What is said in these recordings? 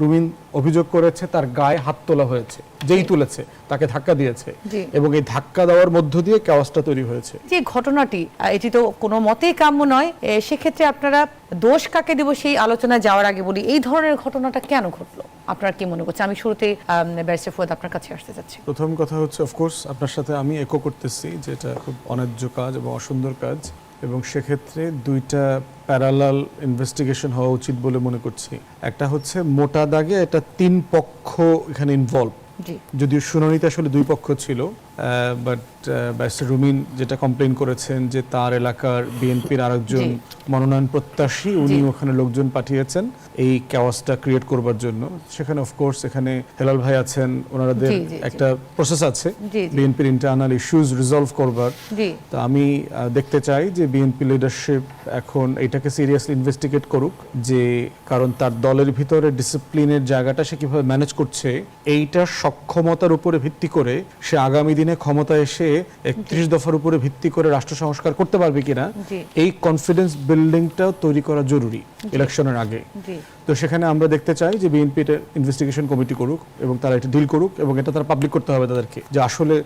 রুমিন অভিযোগ করেছে তার গায়ে হাত তোলা হয়েছে, যেই তুলেছে তাকে ধাক্কা দিয়েছে, এবং এই ধাক্কা দেওয়ার মধ্য দিয়ে কেওয়াসটা তৈরি হয়েছে। যে ঘটনাটি, এটি তো কোনো মতেই কাম্য নয়। সেক্ষেত্রে আপনারা দোষ কাকে দেব সেই আলোচনায় যাওয়ার আগে বলি, এই ধরনের ঘটনাটা কেন ঘটলো আপনার কি মনে করছে? আমি শুরুতেই ব্যারিস্টার ফুয়াদ আপনার কাছে আসতে চাচ্ছি। প্রথম কথা হচ্ছে, অফকোর্স আপনার সাথে আমি একো করতেছি যে এটা খুব অন্যায্য কাজ এবং অসুন্দর কাজ, এবং সেক্ষেত্রে দুইটা প্যারালাল ইনভেস্টিগেশন হওয়া উচিত বলে মনে করছি। একটা হচ্ছে মোটা দাগে এটা 3 পক্ষ এখানে ইনভলভ, যদিও শুনানিতে আসলে 2 পক্ষ ছিল, বাট ব্যারিস্টার রুমিন যেটা কমপ্লেন করেছেন যে তার এলাকার বিএনপির আরেকজন মনোনয়ন প্রত্যাশী উনি ওখানে লোকজন পাঠিয়েছেন এই কেওয়াসটা ক্রিয়েট করবার জন্য। সেখানে অফকোর্স এখানে হেলাল ভাই আছেন, ওনাদের একটা প্রসেস আছে বিএনপির ইন্টারনাল ইস্যুজ রিজলভ করবার। তো আমি দেখতে চাই যে বিএনপি লিডারশিপ এখন এটাকে সিরিয়াসলি ইনভেস্টিগেট করুক, যে কারণ তার দলের ভিতরে ডিসিপ্লিনের জায়গাটা সে কিভাবে ম্যানেজ করছে, এইটার সক্ষমতার উপরে ভিত্তি করে সে আগামী দিনে ক্ষমতায় এসে 31 দফার উপরে ভিত্তি করে রাষ্ট্র সংস্কার করতে পারবে কিনা, এই কনফিডেন্স বিল্ডিংটা তৈরি করা জরুরি ইলেকশনের আগে। তো সেখানে আমরা দেখতে চাই যে বিএনপি এটা ইনভেস্টিগেশন কমিটি করুক এবং তারা এটা ডিল করুক, এবং এটা তারা পাবলিক করতে হবে তাদেরকে, যে আসলে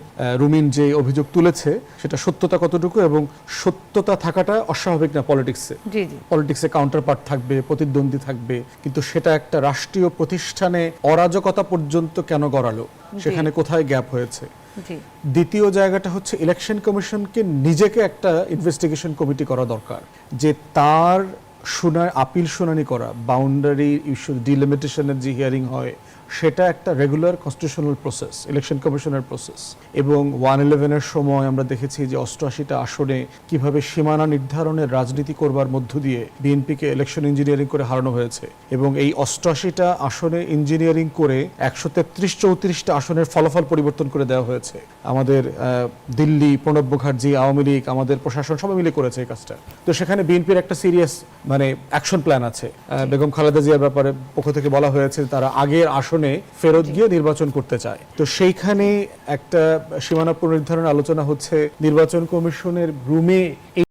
রুমিন যে অভিযোগ তুলেছে সেটা সত্যতা কতটুকু, এবং সত্যতা থাকাটা অস্বাভাবিক না পলিটিক্সে। পলিটিক্সে কাউন্টার পার্ট থাকবে, প্রতিদ্বন্দ্বী থাকবে, কিন্তু সেটা একটা রাষ্ট্রীয় প্রতিষ্ঠানে অরাজকতা পর্যন্ত কেন গড়ালো, সেখানে কোথায় গ্যাপ হয়েছে। দ্বিতীয় জায়গাটা হচ্ছে ইলেকশন কমিশনকে নিজেকে একটা ইনভেস্টিগেশন কমিটি করা দরকার, যে তার আপিল শুনানি করা, বাউন্ডারি ইস্যু ডিলিমিটেশনের যে হিয়ারিং হয়, সেটা একটা রেগুলার কনস্টিটিউশনাল প্রসেস, ইলেকশন কমিশনের প্রসেস। এবং 111-এর সময় আমরা দেখেছি যে 88টা আসনে কিভাবে সীমানা নির্ধারণের রাজনীতি করবার মধ্য দিয়ে বিএনপিকে ইলেকশন ইঞ্জিনিয়ারিং করে হারানো হয়েছে, এবং এই 88টা আসনে ইঞ্জিনিয়ারিং করে 133-34টা আসনের ফলাফল পরিবর্তন করে দেওয়া হয়েছে। আমাদের দিল্লি, প্রণব মুখার্জি, আওয়ামী লীগ, আমাদের প্রশাসন সবাই মিলে করেছে এই কাজটা। তো সেখানে বিএনপির একটা সিরিয়াস অ্যাকশন প্ল্যান আছে। বেগম খালেদা জিয়ার ব্যাপারে পক্ষ থেকে বলা হয়েছে তারা আগের আসনে ফেরত গিয়ে নির্বাচন করতে চায়। তো সেইখানে একটা সীমানা পুনর্নির্ধারণ আলোচনা হচ্ছে, নির্বাচন কমিশনের রুমে